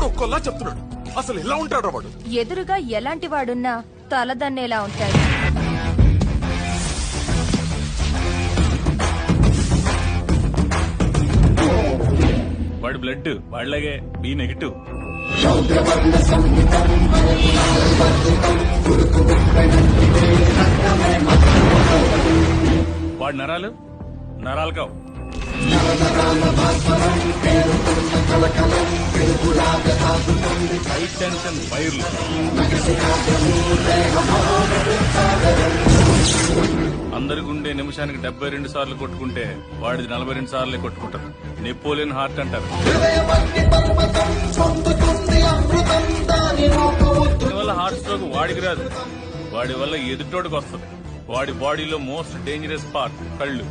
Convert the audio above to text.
ఒక్కోలా చెప్తున్నాడు. అసలు ఎలా ఉంటాడు వాడు? ఎదురుగా ఎలాంటి వాడున్నా తలదన్నేలా ఉంటాడు. వాడి బ్లడ్ వాళ్ళగే బి నెగిటివ్. వాడి నరాలు నరాలు కావు. హై టెన్షన్ వైర్లు. అందరి గుండె నిమిషానికి 72 సార్లు కొట్టుకుంటే వాడిది 42 సార్లే కొట్టుకుంటారు. నెపోలియన్ హార్ట్ అంటారు. దీనివల్ల హార్ట్ స్ట్రోక్ వాడికి రాదు, వాడి వల్ల ఎదుటోడికి వస్తుంది. వాడి బాడీలో మోస్ట్ డేంజరస్ పార్ట్ కళ్ళు.